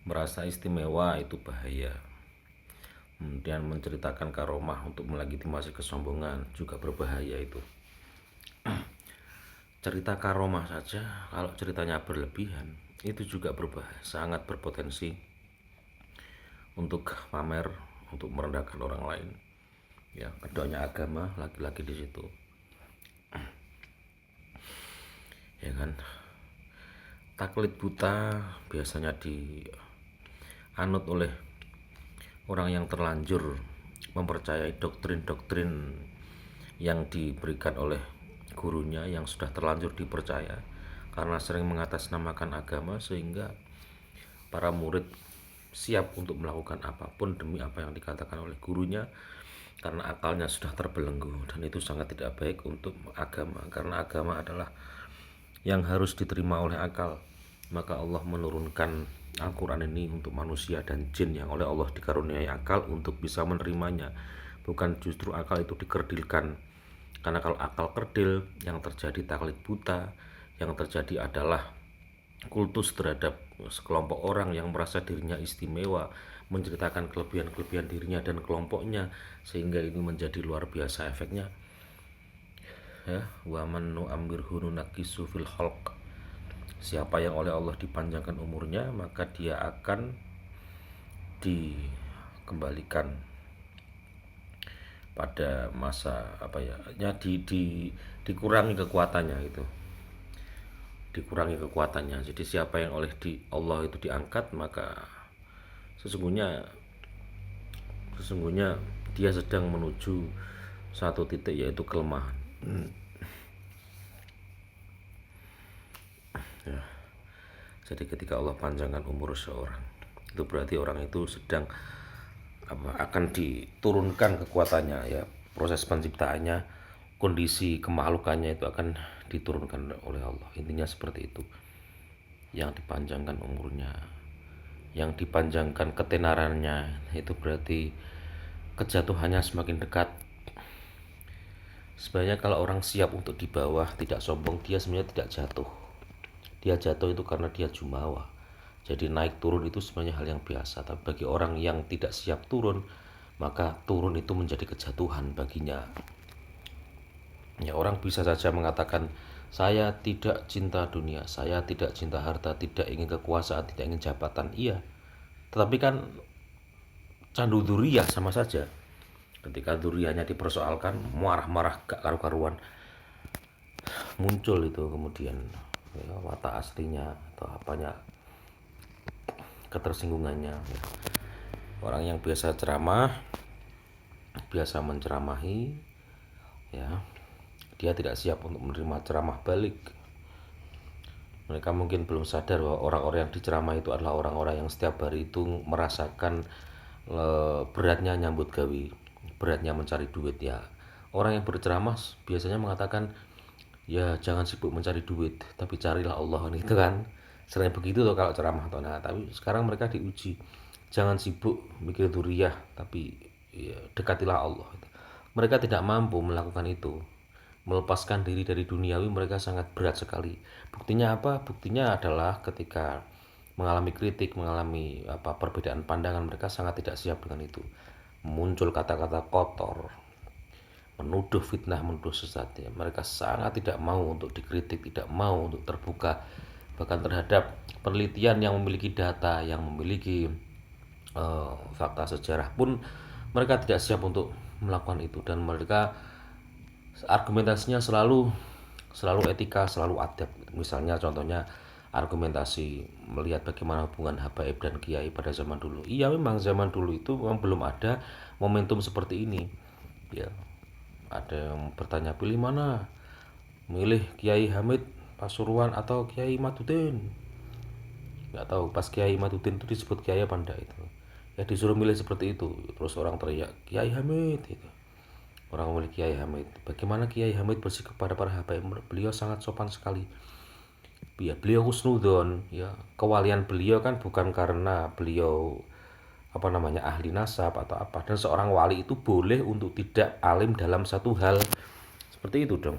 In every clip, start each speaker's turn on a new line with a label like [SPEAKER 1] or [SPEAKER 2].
[SPEAKER 1] Merasa istimewa itu bahaya. Kemudian menceritakan karomah untuk melegitimasi kesombongan juga berbahaya itu. Cerita karomah saja kalau ceritanya berlebihan itu juga berbahaya, sangat berpotensi untuk pamer, untuk merendahkan orang lain. Ya, keduanya agama lagi-lagi di situ. Ya kan? Taklid buta biasanya dianut oleh orang yang terlanjur mempercayai doktrin-doktrin yang diberikan oleh gurunya yang sudah terlanjur dipercaya karena sering mengatasnamakan agama, sehingga para murid siap untuk melakukan apapun demi apa yang dikatakan oleh gurunya karena akalnya sudah terbelenggu. Dan itu sangat tidak baik untuk agama, karena agama adalah yang harus diterima oleh akal. Maka Allah menurunkan Al-Quran ini untuk manusia dan jin yang oleh Allah dikaruniai akal untuk bisa menerimanya, bukan justru akal itu dikerdilkan. Karena kalau akal kerdil, yang terjadi taklid buta, yang terjadi adalah kultus terhadap sekelompok orang yang merasa dirinya istimewa, menceritakan kelebihan-kelebihan dirinya dan kelompoknya, sehingga ini menjadi luar biasa efeknya. Ya, wa man nu'ammirhu nunakisu fil khalq. Siapa yang oleh Allah dipanjangkan umurnya, maka dia akan dikembalikan pada masa apa ya, dikurangi kekuatannya itu, dikurangi kekuatannya. Jadi siapa yang oleh Allah itu diangkat, maka sesungguhnya sesungguhnya dia sedang menuju satu titik, yaitu kelemahan. Ya. Jadi ketika Allah panjangkan umur seorang, itu berarti orang itu sedang akan diturunkan kekuatannya, ya, proses penciptaannya, kondisi kemalukannya itu akan diturunkan oleh Allah. Intinya seperti itu. Yang dipanjangkan umurnya, yang dipanjangkan ketenarannya, itu berarti kejatuhannya semakin dekat. Sebenarnya kalau orang siap untuk di bawah, tidak sombong, dia sebenarnya tidak jatuh. Dia jatuh itu karena dia jumawa. Jadi naik turun itu sebenarnya hal yang biasa. Tapi bagi orang yang tidak siap turun, maka turun itu menjadi kejatuhan baginya. Ya, orang bisa saja mengatakan, saya tidak cinta dunia, saya tidak cinta harta, tidak ingin kekuasaan, tidak ingin jabatan. Iya, tetapi kan candu duriyah sama saja. Ketika duriyahnya dipersoalkan, marah-marah gak karu-karuan, muncul itu kemudian, ya, watak aslinya atau apanya, ketersinggungannya. Orang yang biasa ceramah, biasa menceramahi, ya, dia tidak siap untuk menerima ceramah balik. Mereka mungkin belum sadar bahwa orang-orang yang diceramah itu adalah orang-orang yang setiap hari itu merasakan beratnya nyambut gawi, beratnya mencari duit. Ya, orang yang berceramah biasanya mengatakan, ya jangan sibuk mencari duit, tapi carilah Allah, itu kan sering begitu tuh kalau ceramah tuh. Nah, tapi sekarang mereka diuji, jangan sibuk mikir duriyah, tapi ya, dekatilah Allah. Mereka tidak mampu melakukan itu, melepaskan diri dari duniawi. Mereka sangat berat sekali. Buktinya apa? Buktinya adalah ketika mengalami kritik, mengalami perbedaan pandangan, mereka sangat tidak siap dengan itu. Muncul kata-kata kotor, menuduh fitnah, menuduh sesat, ya. Mereka sangat tidak mau untuk dikritik, tidak mau untuk terbuka, bahkan terhadap penelitian yang memiliki data, yang memiliki fakta sejarah pun mereka tidak siap untuk melakukan itu. Dan mereka argumentasinya selalu etika, selalu adab. Misalnya contohnya argumentasi melihat bagaimana hubungan habaib dan kiai pada zaman dulu. Iya, memang zaman dulu itu memang belum ada momentum seperti ini. Ya, ada yang bertanya, pilih mana, milih Kiai Hamid Pasuruan atau Kiai Madudin. Nggak tahu pas Kiai Madudin itu disebut Kiai apa enggak itu. Ya disuruh milih seperti itu, terus orang teriak Kiai Hamid itu. Orang memilih Kiai Hamid. Bagaimana Kiai Hamid bersikap kepada para habaib? Beliau sangat sopan sekali. Ya, beliau husnudon, ya. Kewalian beliau kan bukan karena beliau ahli nasab atau apa. Dan seorang wali itu boleh untuk tidak alim dalam satu hal. Seperti itu dong.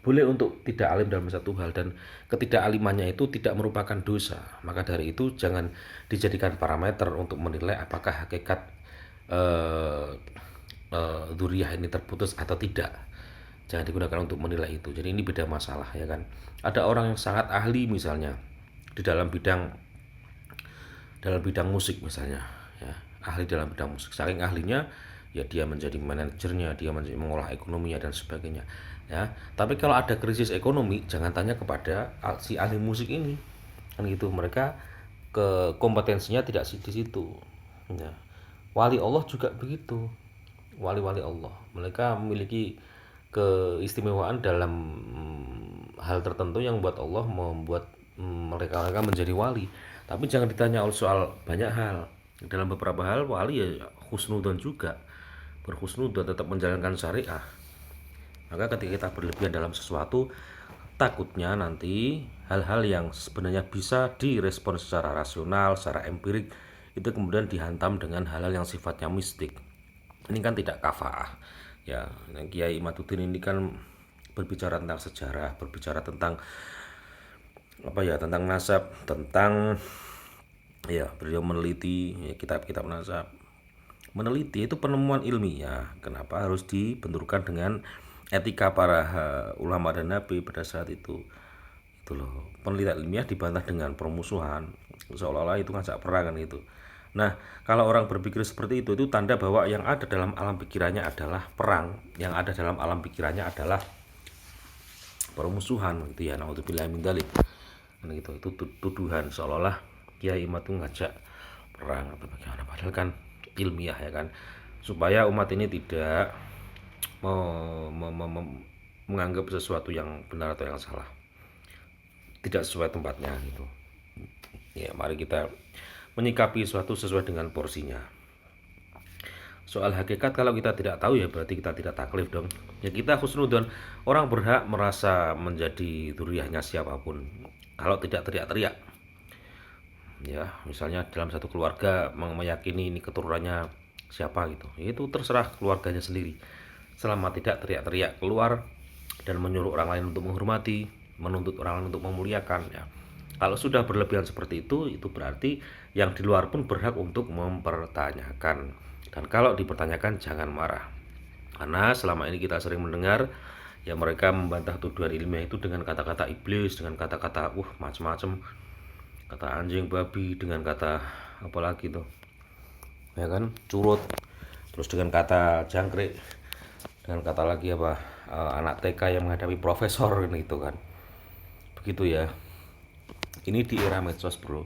[SPEAKER 1] boleh untuk tidak alim dalam satu hal, dan ketidakalimannya itu tidak merupakan dosa. Maka dari itu jangan dijadikan parameter untuk menilai apakah hakikat dzurriyyah ini terputus atau tidak. Jangan digunakan untuk menilai itu. Jadi ini beda masalah, ya kan. Ada orang yang sangat ahli misalnya di dalam bidang musik misalnya, ya, ahli dalam bidang musik, saking ahlinya ya dia menjadi manajernya, dia menjadi mengolah ekonominya dan sebagainya, ya. Tapi kalau ada krisis ekonomi, jangan tanya kepada si ahli musik ini, kan gitu. Mereka ke kompetensinya tidak di situ, ya. Wali Allah juga begitu. Wali-wali Allah, mereka memiliki keistimewaan dalam hal tertentu yang buat Allah membuat mereka menjadi wali. Tapi jangan ditanya soal banyak hal. Dalam beberapa hal wali ya husnudzon juga, berhusnudzon, tetap menjalankan syariah. Maka ketika kita berlebihan dalam sesuatu, takutnya nanti hal-hal yang sebenarnya bisa direspon secara rasional, secara empirik, itu kemudian dihantam dengan hal-hal yang sifatnya mistik. Ini kan tidak kafaah, ya. Kiai Imaduddin ini kan berbicara tentang sejarah, berbicara tentang tentang nasab, tentang, ya, beliau meneliti, ya, kitab-kitab nasab, meneliti itu penemuan ilmiah. Kenapa harus dibenturkan dengan etika para ulama dan nabi pada saat itu loh. Penelitian ilmiah dibantah dengan permusuhan, seolah-olah itu ngajak perang kan gitu. Nah, kalau orang berpikir seperti itu tanda bahwa yang ada dalam alam pikirannya adalah perang, yang ada dalam alam pikirannya adalah permusuhan gitu, ya. Naudzubillah min dzalik. Gitu, itu tuduhan seolah-olah Kiai Imad itu ngajak perang atau bagaimana, padahal kan ilmiah, ya kan, supaya umat ini tidak menganggap sesuatu yang benar atau yang salah, tidak sesuai tempatnya gitu. Ya, mari kita menyikapi sesuatu sesuai dengan porsinya. Soal hakikat, kalau kita tidak tahu ya berarti kita tidak taklif dong. Ya kita husnudzon, orang berhak merasa menjadi dzurriyyahnya siapapun kalau tidak teriak-teriak. Ya, misalnya dalam satu keluarga meyakini ini keturunannya siapa gitu, itu terserah keluarganya sendiri, selama tidak teriak-teriak keluar dan menyuruh orang lain untuk menghormati, menuntut orang lain untuk memuliakan, ya. Kalau sudah berlebihan seperti itu berarti yang di luar pun berhak untuk mempertanyakan. Dan kalau dipertanyakan jangan marah, karena selama ini kita sering mendengar ya mereka membantah tuduhan ilmiah itu dengan kata-kata iblis, dengan kata-kata macam-macam, kata anjing, babi, dengan kata apalagi tuh, ya kan, curut, terus dengan kata jangkrik, dengan kata lagi anak TK yang menghadapi profesor gitu kan, begitu ya. Ini di era medsos bro,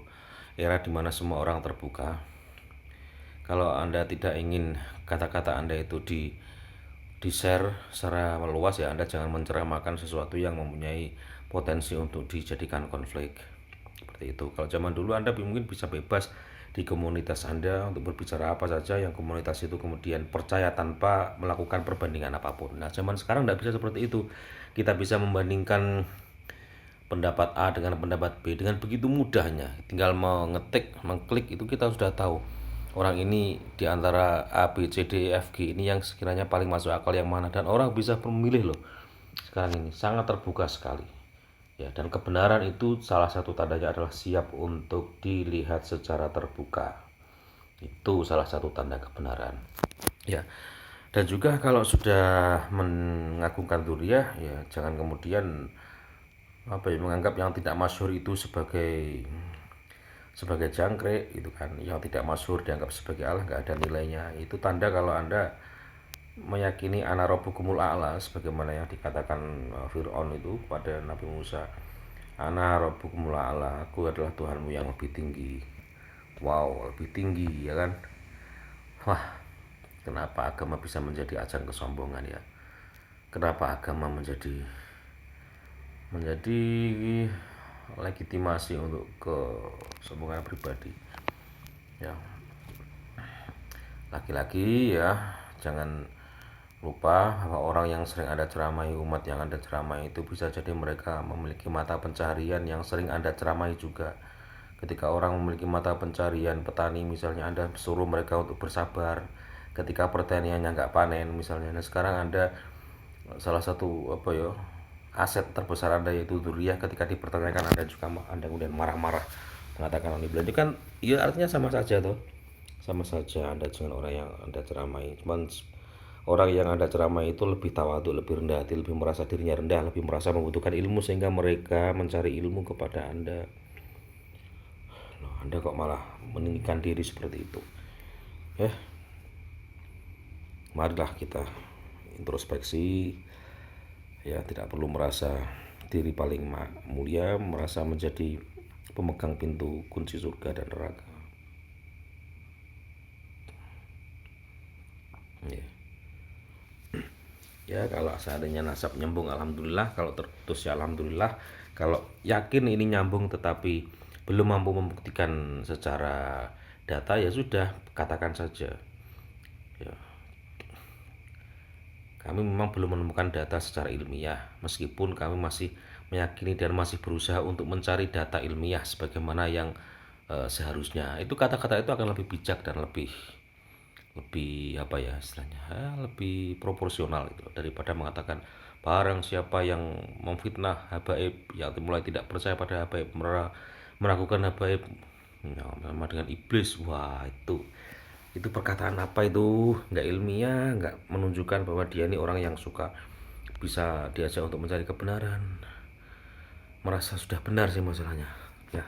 [SPEAKER 1] era dimana semua orang terbuka. Kalau Anda tidak ingin kata-kata Anda itu di share secara meluas, ya Anda jangan menceramahkan sesuatu yang mempunyai potensi untuk dijadikan konflik seperti itu. Kalau zaman dulu Anda mungkin bisa bebas di komunitas Anda untuk berbicara apa saja yang komunitas itu kemudian percaya tanpa melakukan perbandingan apapun. Nah, zaman sekarang tidak bisa seperti itu. Kita bisa membandingkan pendapat A dengan pendapat B dengan begitu mudahnya. Tinggal mengetik, mengklik, itu kita sudah tahu orang ini di antara A, B, C, D, E, F, G ini yang sekiranya paling masuk akal yang mana, dan orang bisa memilih loh. Sekarang ini sangat terbuka sekali. Ya, dan kebenaran itu salah satu tandanya adalah siap untuk dilihat secara terbuka. Itu salah satu tanda kebenaran. Ya. Dan juga kalau sudah mengagungkan dzurriyyah, ya jangan kemudian menganggap yang tidak masyhur itu sebagai jangkrik gitu kan. Yang tidak masyhur dianggap sebagai Allah, nggak ada nilainya. Itu tanda kalau Anda meyakini ana rabbukumul a'la, sebagaimana yang dikatakan Fir'aun itu kepada Nabi Musa, ana rabbukumul a'la, aku adalah Tuhanmu yang lebih tinggi. Wow, lebih tinggi, ya kan. Wah, kenapa agama bisa menjadi ajang kesombongan, ya? Kenapa agama menjadi legitimasi untuk kesombongan pribadi, ya. Lagi-lagi ya jangan lupa bahwa orang yang sering Anda ceramai, umat yang Anda ceramai itu bisa jadi mereka memiliki mata pencaharian yang sering Anda ceramai juga. Ketika orang memiliki mata pencaharian, petani misalnya, Anda suruh mereka untuk bersabar ketika pertaniannya nggak panen misalnya. Nah, sekarang Anda salah satu aset terbesar Anda yaitu dzurriyyah, ketika dipertanyakan Anda kemudian marah-marah mengatakan ini belanja kan, ya artinya sama saja tuh. Sama saja Anda dengan orang yang Anda ceramai. Cuman orang yang Anda ceramai itu lebih tawadhu, lebih rendah hati, lebih merasa dirinya rendah, lebih merasa membutuhkan ilmu sehingga mereka mencari ilmu kepada Anda. Loh, Anda kok malah meninggikan diri seperti itu? Ya, marilah kita introspeksi. Ya, tidak perlu merasa diri paling mulia, merasa menjadi pemegang pintu kunci surga dan neraka. Ya. Ya, kalau seandainya nasab nyambung alhamdulillah, kalau terputus ya alhamdulillah. Kalau yakin ini nyambung tetapi belum mampu membuktikan secara data, ya sudah, katakan saja. Ya, kami memang belum menemukan data secara ilmiah, meskipun kami masih meyakini dan masih berusaha untuk mencari data ilmiah sebagaimana yang seharusnya. Itu kata-kata itu akan lebih bijak dan lebih lebih apa ya istilahnya, lebih proporsional itu daripada mengatakan barang siapa yang memfitnah habaib, yang mulai tidak percaya pada habaib, meragukan habaib, ya, sama dengan iblis. Wah, itu perkataan apa itu, nggak ilmiah, nggak menunjukkan bahwa dia ini orang yang suka bisa diajak untuk mencari kebenaran, merasa sudah benar sih masalahnya ya.